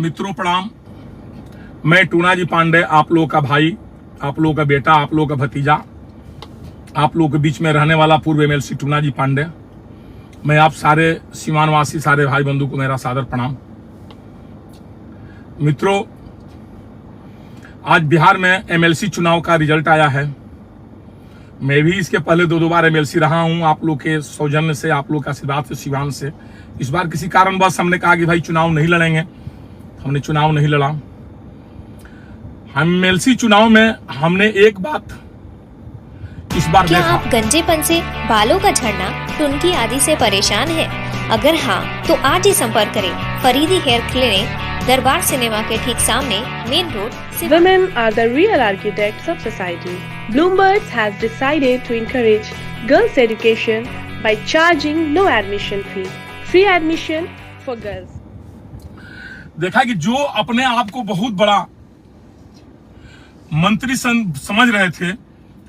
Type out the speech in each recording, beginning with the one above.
मित्रों प्रणाम। मैं टूना जी पांडे, आप लोगों का भाई, आप लोगों का बेटा, आप लोगों का भतीजा, आप लोगों के बीच में रहने वाला पूर्व एमएलसी टूना जी पांडे। मैं आप सारे सीमानवासी सारे भाई बंधु को मेरा सादर प्रणाम। मित्रों, आज बिहार में एमएलसी चुनाव का रिजल्ट आया है। मैं भी इसके पहले दो बार एमएलसी रहा हूं। आप लोग के सौजन्य से, आप लोग के आशीर्वाद से, सिवान से इस बार किसी कारणवश हमने कहा कि भाई चुनाव नहीं लड़ेंगे। हमने चुनाव नहीं लड़ा। हम एमएलसी चुनाव में हमने एक बात इस बार क्या देखा। आप गंजेपन से, बालों का झड़ना, टुनकी आदि से परेशान हैं? अगर हाँ, तो आज ही संपर्क करें फरीदी हेयर क्लिनिक, दरबार सिनेमा के ठीक सामने, main road. Women are the real architects of society. Bloomberg has decided to encourage girls' education by charging no admission fee. Free admission for girls. देखा कि जो अपने आप को बहुत बड़ा मंत्री समझ रहे थे,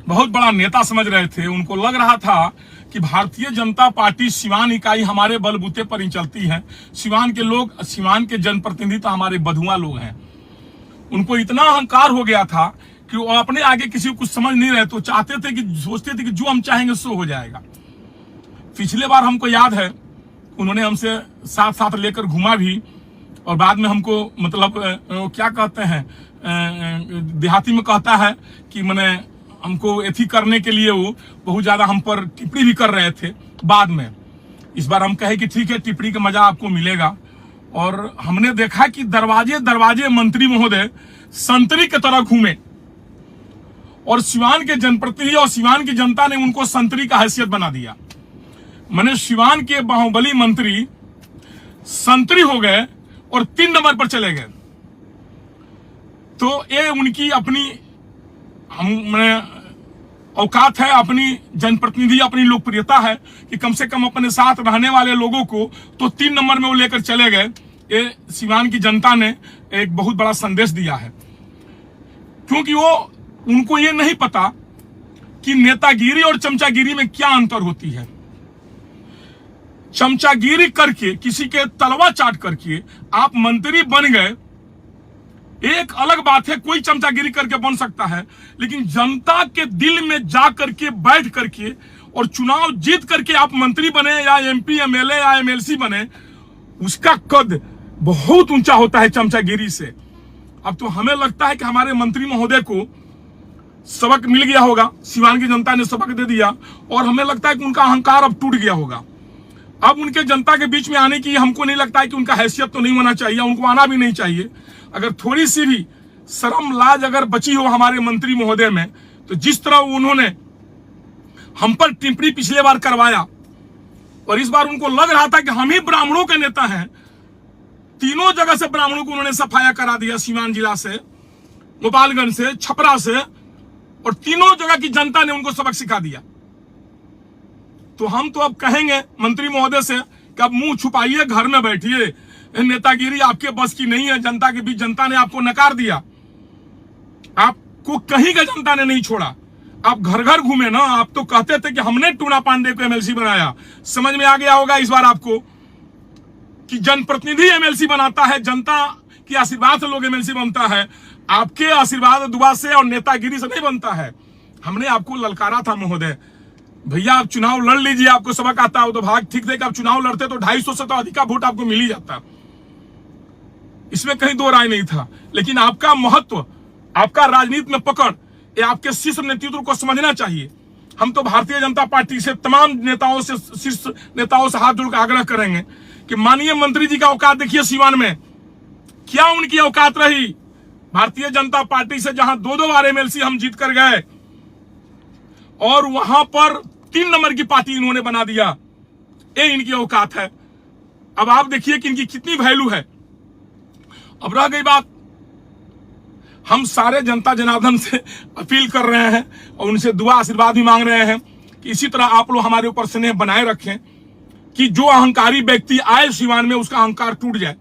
बहुत बड़ा नेता समझ रहे थे, उनको लग रहा था कि भारतीय जनता पार्टी सिवान इकाई हमारे बलबूते पर ही चलती है। सिवान के लोग, सिवान के जनप्रतिनिधि तो हमारे बधुआ लोग हैं। उनको इतना अहंकार हो गया था कि वो अपने आगे किसी को कुछ समझ नहीं रहे, तो चाहते थे कि, सोचते थे कि जो हम चाहेंगे सो हो जाएगा। पिछले बार हमको याद है, उन्होंने हमसे साथ साथ लेकर घुमा भी, और बाद में हमको मतलब क्या कहते हैं, देहाती में कहता है कि मैंने हमको एथी करने के लिए वो बहुत ज्यादा हम पर टिप्पणी भी कर रहे थे। बाद में इस बार हम कहे कि ठीक है, टिप्पणी का मजा आपको मिलेगा। और हमने देखा कि दरवाजे दरवाजे मंत्री महोदय संतरी की तरह घूमे, और सिवान के जनप्रतिनिधि और सिवान की जनता ने उनको संतरी का हैसियत बना दिया। मैंने सिवान के बाहुबली मंत्री संतरी हो गए और 3 नंबर पर चले गए। तो ये उनकी अपनी औकात है, अपनी जनप्रतिनिधि, अपनी लोकप्रियता है कि कम से कम अपने साथ रहने वाले लोगों को तो 3 नंबर में वो लेकर चले गए। ये सिवान की जनता ने एक बहुत बड़ा संदेश दिया है, क्योंकि वो उनको ये नहीं पता कि नेतागिरी और चमचागिरी में क्या अंतर होती है। चमचागिरी करके, किसी के तलवा चाट करके आप मंत्री बन गए, एक अलग बात है। कोई चमचागिरी करके बन सकता है, लेकिन जनता के दिल में जा करके, बैठ करके और चुनाव जीत करके आप मंत्री बने या एमपी, एमएलए या एमएलसी बने, उसका कद बहुत ऊंचा होता है चमचागिरी से। अब तो हमें लगता है कि हमारे मंत्री महोदय को सबक मिल गया होगा, सिवान की जनता ने सबक दे दिया, और हमें लगता है कि उनका अहंकार अब टूट गया होगा। अब उनके जनता के बीच में आने की हमको नहीं लगता है कि उनका हैसियत तो नहीं होना चाहिए, उनको आना भी नहीं चाहिए। अगर थोड़ी सी भी शर्म लाज अगर बची हो हमारे मंत्री महोदय में, तो जिस तरह उन्होंने हम पर टिप्पणी पिछले बार करवाया, और इस बार उनको लग रहा था कि हम ही ब्राह्मणों के नेता हैं। तीनों जगह से ब्राह्मणों को उन्होंने सफाया करा दिया, सीवान जिला से, गोपालगंज से, छपरा से, और तीनों जगह की जनता ने उनको सबक सिखा दिया। तो हम तो अब कहेंगे मंत्री महोदय से कि अब मुंह छुपाइए, घर में बैठिए, नेतागिरी आपके बस की नहीं है। जनता के बीच जनता ने आपको नकार दिया, आपको कहीं का जनता ने नहीं छोड़ा। आप घर घर घूमे ना। आप तो कहते थे कि हमने टूना पांडे को एमएलसी बनाया। समझ में आ गया होगा इस बार आपको कि जनप्रतिनिधि एमएलसी बनाता है, जनता के आशीर्वाद से लोग एमएलसी बनता है, आपके आशीर्वाद दुआ से और नेतागिरी से नहीं बनता है। हमने आपको ललकारा था महोदय, भैया आप चुनाव लड़ लीजिए, आपको सबक आता हो तो भाग ठीक थे कि आप चुनाव लड़ते तो 250 से तो अधिक वोट आपको मिल ही जाता, इसमें कहीं दो राय नहीं था। लेकिन आपका महत्व, आपका राजनीति में पकड़, ये आपके शीर्ष नेतृत्व को समझना चाहिए। हम तो भारतीय जनता पार्टी से, तमाम नेताओं से, शीर्ष नेताओं से हाथ जोड़कर आग्रह करेंगे कि माननीय मंत्री जी का औकात देखिए सिवान में, क्या उनकी औकात रही। भारतीय जनता पार्टी से जहां 2 बार एमएलसी हम जीत कर गए, और वहां पर 3 नंबर की पार्टी इन्होंने बना दिया, ये इनकी औकात है। अब आप देखिए कि इनकी कितनी वैल्यू है। अब रह गई बात, हम सारे जनता जनार्दन से अपील कर रहे हैं और उनसे दुआ आशीर्वाद भी मांग रहे हैं कि इसी तरह आप लोग हमारे ऊपर स्नेह बनाए रखें, कि जो अहंकारी व्यक्ति आए सिवान में उसका अहंकार टूट जाए।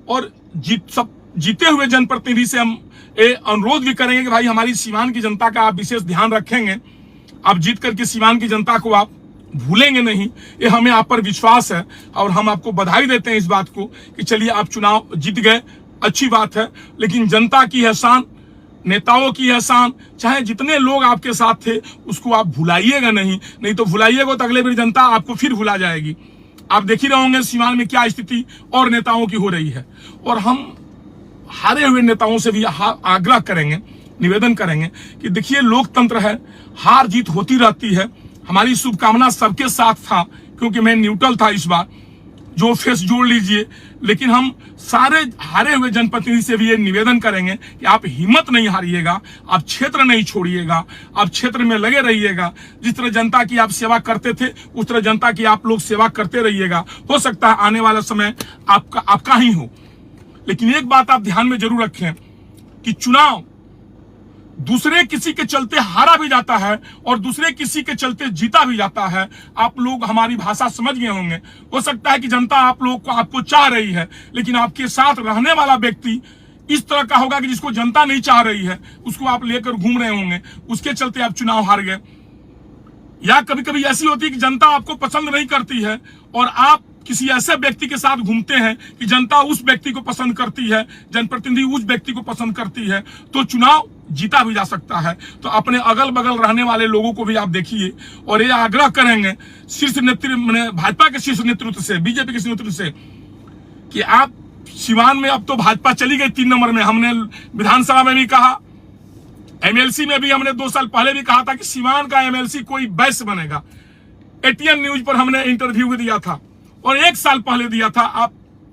और जीते हुए जनप्रतिनिधि से हम अनुरोध भी करेंगे कि भाई हमारी सिवान की जनता का आप विशेष ध्यान रखेंगे। आप जीत करके सिवान की जनता को आप भूलेंगे नहीं, ये हमें आप पर विश्वास है। और हम आपको बधाई देते हैं इस बात को कि चलिए आप चुनाव जीत गए, अच्छी बात है। लेकिन जनता की एहसान, नेताओं की एहसान, चाहे जितने लोग आपके साथ थे उसको आप भुलाइएगा नहीं तो भुलाइएगा तो अगले बार जनता आपको फिर भुला जाएगी। आप देख ही रहे होंगे सीवान में क्या स्थिति और नेताओं की हो रही है। और हम हारे हुए नेताओं से भी आग्रह करेंगे, निवेदन करेंगे कि देखिए लोकतंत्र है, हार जीत होती रहती है। हमारी शुभकामना सबके साथ था, क्योंकि मैं न्यूट्रल था इस बार, जो फेस जोड़ लीजिए। लेकिन हम सारे हारे हुए जनप्रतिनिधि से भी ये निवेदन करेंगे कि आप हिम्मत नहीं हारिएगा, आप क्षेत्र नहीं छोड़िएगा, आप क्षेत्र में लगे रहिएगा। जिस तरह जनता की आप सेवा करते थे उस तरह जनता की आप लोग सेवा करते रहिएगा। हो सकता है आने वाला समय आपका ही हो। लेकिन एक बात आप ध्यान में जरूर रखें कि चुनाव दूसरे किसी के चलते हारा भी जाता है और दूसरे किसी के चलते जीता भी जाता है। आप लोग हमारी भाषा समझ गए होंगे। हो सकता है कि जनता आप लोग को आपको चाह रही है, लेकिन आपके साथ रहने वाला व्यक्ति इस तरह का होगा कि जिसको जनता नहीं चाह रही है, उसको आप लेकर घूम रहे होंगे, उसके चलते आप चुनाव हार गए। या कभी कभी ऐसी होती है कि जनता आपको पसंद नहीं करती है और आप किसी ऐसे व्यक्ति के साथ घूमते हैं कि जनता उस व्यक्ति को पसंद करती है, जनप्रतिनिधि उस व्यक्ति को पसंद करती है, तो चुनाव जीता भी जा सकता है। तो अपने अगल बगल रहने वाले लोगों को भी आप देखिए और ये आग्रह करेंगे शीर्ष नेतृत्व, भाजपा के शीर्ष नेतृत्व से, बीजेपी के नेतृत्व से, कि आप सिवान में, अब तो भाजपा चली गई 3 नंबर में। हमने विधानसभा में भी कहा, एमएलसी में भी हमने 2 साल पहले भी कहा था कि सिवान का एमएलसी कोई बैस बनेगा। एटीएन न्यूज पर हमने इंटरव्यू भी दिया था और 1 साल पहले दिया था। आप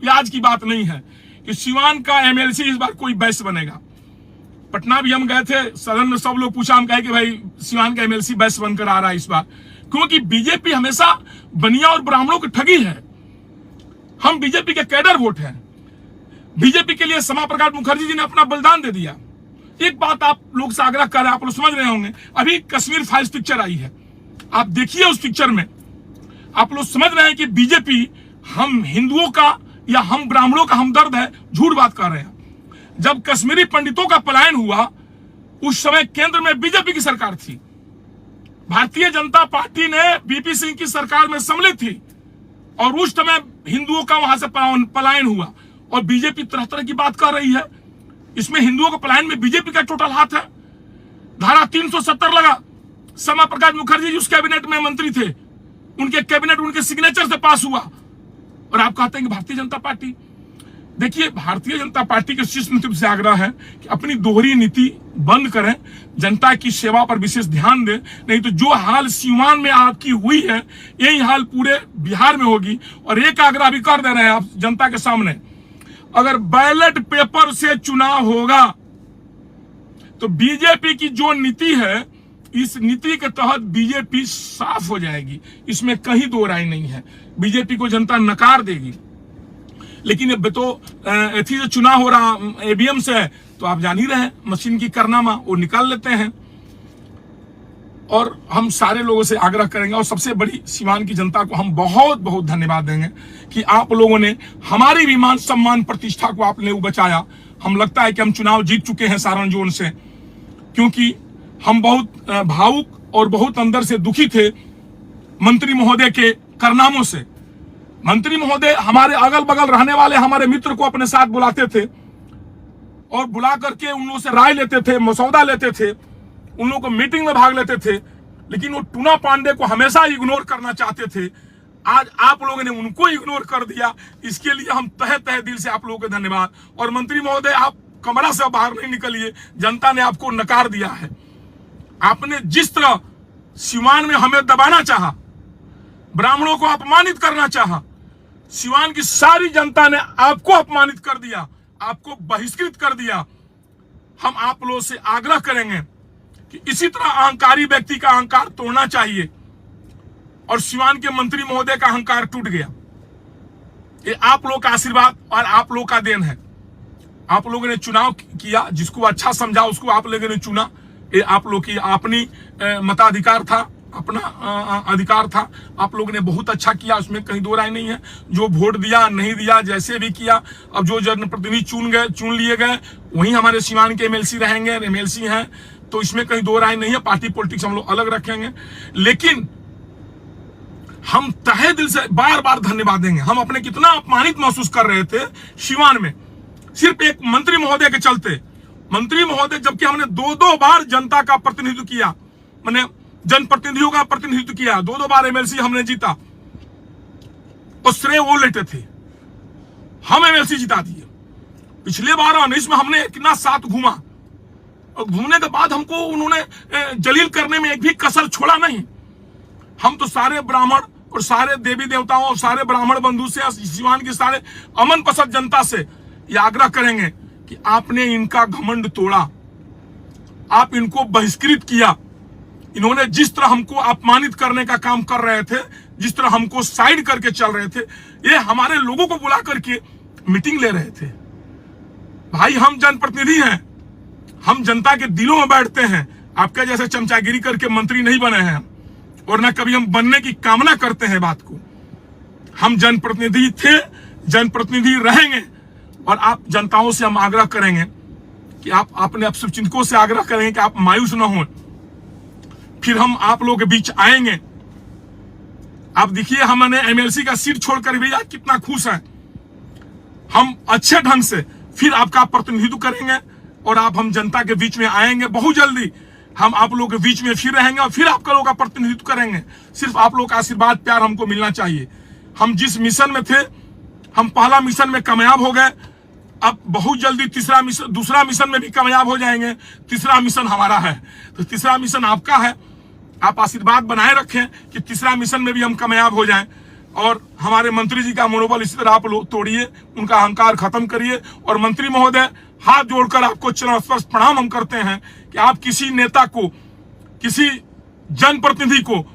आज की बात नहीं है कि सिवान का एमएलसी इस बार कोई बैस बनेगा। पटना भी हम गए थे, सदन में सब लोग पूछा, हम कहे कि भाई सिवान का एमएलसी बैस बनकर आ रहा है इस बार, क्योंकि बीजेपी हमेशा बनिया और ब्राह्मणों की ठगी है। हम बीजेपी के कैडर वोट हैं। बीजेपी के लिए श्यामा प्रसाद मुखर्जी जी ने अपना बलिदान दे दिया। एक बात आप लोग से आग्रह कर रहे हैं, आप लोग समझ रहे होंगे, अभी कश्मीर फाइल्स पिक्चर आई है, आप देखिए उस पिक्चर में आप लोग समझ रहे हैं कि बीजेपी हम हिंदुओं का या हम ब्राह्मणों का हमदर्द है। झूठ बात कर रहे हैं। जब कश्मीरी पंडितों का पलायन हुआ उस समय केंद्र में बीजेपी की सरकार थी। भारतीय जनता पार्टी ने बीपी सिंह की सरकार में सम्मिलित थी और उस समय हिंदुओं का वहां से पलायन हुआ और बीजेपी तरह तरह की बात कर रही है। इसमें हिंदुओं के पलायन में बीजेपी का टोटल हाथ है। धारा 370 लगा, श्यामा प्रसाद मुखर्जी जी उस कैबिनेट में मंत्री थे, उनके कैबिनेट उनके सिग्नेचर से पास हुआ और आप कहते हैं कि भारतीय जनता पार्टी। देखिए, भारतीय जनता पार्टी के शीर्ष नेतृत्व से आग्रह है कि अपनी दोहरी नीति बंद करें, जनता की सेवा पर विशेष ध्यान दें, नहीं तो जो हाल सीवान में आपकी हुई है यही हाल पूरे बिहार में होगी। और एक आग्रह भी कर दे रहे हैं आप जनता के सामने, अगर बैलेट पेपर से चुनाव होगा तो बीजेपी की जो नीति है, इस नीति के तहत बीजेपी साफ हो जाएगी, इसमें कहीं दो राय नहीं है। बीजेपी को जनता नकार देगी। लेकिन अब तो एथी से चुनाव हो रहा, ईवीएम से है, तो आप जान ही रहे हैं, मशीन की कारनामा वो निकाल लेते हैं। और हम सारे लोगों से आग्रह करेंगे और सबसे बड़ी सीवान की जनता को हम बहुत बहुत धन्यवाद देंगे कि आप लोगों ने हमारी भी मान सम्मान प्रतिष्ठा को आपने बचाया। हम लगता है कि हम चुनाव जीत चुके हैं सारण जोन से, क्योंकि हम बहुत भावुक और बहुत अंदर से दुखी थे मंत्री महोदय के कारनामों से। मंत्री महोदय हमारे अगल बगल रहने वाले हमारे मित्र को अपने साथ बुलाते थे और बुला करके उन लोगों से राय लेते थे, मसौदा लेते थे, उन लोगों को मीटिंग में भाग लेते थे, लेकिन वो टूना पांडे को हमेशा इग्नोर करना चाहते थे। आज आप लोगों ने उनको इग्नोर कर दिया, इसके लिए हम तहे तहे दिल से आप लोगों को धन्यवाद। और मंत्री महोदय, आप कमरा से बाहर नहीं निकलिए, जनता ने आपको नकार दिया है। आपने जिस तरह सीवान में हमें दबाना चाहा, ब्राह्मणों को अपमानित करना चाहा, सीवान की सारी जनता ने आपको अपमानित कर दिया, आपको बहिष्कृत कर दिया। हम आप लोगों से आग्रह करेंगे कि इसी तरह अहंकारी व्यक्ति का अहंकार तोड़ना चाहिए। और सीवान के मंत्री महोदय का अहंकार टूट गया। ये आप लोगों का आशीर्वाद और आप लोगों का देन है। आप लोगों ने चुनाव किया, जिसको अच्छा समझा उसको आप लोगों ने चुना। ये आप लोग की अपनी मताधिकार था, अपना अधिकार था। आप लोगों ने बहुत अच्छा किया, उसमें कहीं दो राय नहीं है। जो वोट दिया नहीं दिया, जैसे भी किया, अब जो जनप्रतिनिधि चुन लिए गए वही हमारे सीवान के एमएलसी रहेंगे, एमएलसी हैं, तो इसमें कहीं दो राय नहीं है। पार्टी पॉलिटिक्स हम लोग अलग रखेंगे, लेकिन हम तहे दिल से बार बार धन्यवाद देंगे। हम अपने कितना अपमानित महसूस कर रहे थे सिवान में, सिर्फ एक मंत्री महोदय के चलते। मंत्री महोदय, जबकि हमने 2-2 बार जनता का प्रतिनिधित्व किया, मैंने जनप्रतिनिधियों का प्रतिनिधित्व किया, 2-2 बार एमएलसी हमने जीता, और श्रेय वो लेते थे, हम एमएलसी जिता दिए। पिछले बार 19 में हमने कितना साथ घूमा, और घूमने के बाद हमको उन्होंने जलील करने में एक भी कसर छोड़ा नहीं। हम तो सारे ब्राह्मण और सारे देवी देवताओं और सारे ब्राह्मण बंधु से, सिवान की सारे अमन पसंद जनता से ये आग्रह करेंगे कि आपने इनका घमंड तोड़ा, आप इनको बहिष्कृत किया। इन्होंने जिस तरह हमको अपमानित करने का काम कर रहे थे, जिस तरह हमको साइड करके चल रहे थे, ये हमारे लोगों को बुला करके मीटिंग ले रहे थे। भाई, हम जनप्रतिनिधि हैं, हम जनता के दिलों में बैठते हैं। आपके जैसे चमचागिरी करके मंत्री नहीं बने हैं, और न कभी हम बनने की कामना करते हैं बात को। हम जनप्रतिनिधि थे, जनप्रतिनिधि रहेंगे, और आप जनताओं से हम आग्रह करेंगे कि आप अपने शुभचिंतकों से आग्रह करेंगे कि आप मायूस न हो। फिर हम आप लोगों के बीच आएंगे। आप देखिए, हमने एमएलसी का सीट छोड़कर भी आज कितना खुश है। हम अच्छे ढंग से फिर आपका प्रतिनिधित्व करेंगे, और हम जनता के बीच में आएंगे। बहुत जल्दी हम आप लोगों के बीच में फिर रहेंगे, और फिर आप लोगों का प्रतिनिधित्व करेंगे। सिर्फ आप लोगों का आशीर्वाद, प्यार हमको मिलना चाहिए। हम जिस मिशन में थे, हम पहला मिशन में कामयाब हो गए, अब बहुत जल्दी दूसरा मिशन में भी कामयाब हो जाएंगे। तीसरा मिशन हमारा है, तो तीसरा मिशन आपका है। आप आशीर्वाद बनाए रखें कि तीसरा मिशन में भी हम कामयाब हो जाएं, और हमारे मंत्री जी का मनोबल इसी तरह आप लोग तोड़िए, उनका अहंकार खत्म करिए। और मंत्री महोदय, हाथ जोड़कर आपको चरण स्पर्श प्रणाम हम करते हैं कि आप किसी नेता को, किसी जनप्रतिनिधि को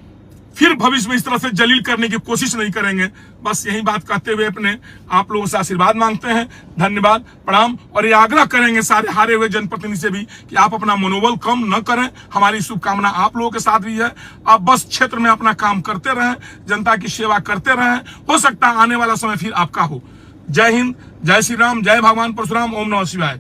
फिर भविष्य में इस तरह से जलील करने की कोशिश नहीं करेंगे। बस यही बात कहते हुए अपने आप लोगों से आशीर्वाद मांगते हैं। धन्यवाद, प्रणाम। और ये आग्रह करेंगे सारे हारे हुए जनप्रतिनिधि से भी कि आप अपना मनोबल कम न करें। हमारी शुभकामना आप लोगों के साथ भी है। आप बस क्षेत्र में अपना काम करते रहें, जनता की सेवा करते रहें। हो सकता है आने वाला समय फिर आपका हो। जय हिंद, जय श्री राम, जय भगवान परशुराम, ओम नमः शिवाय।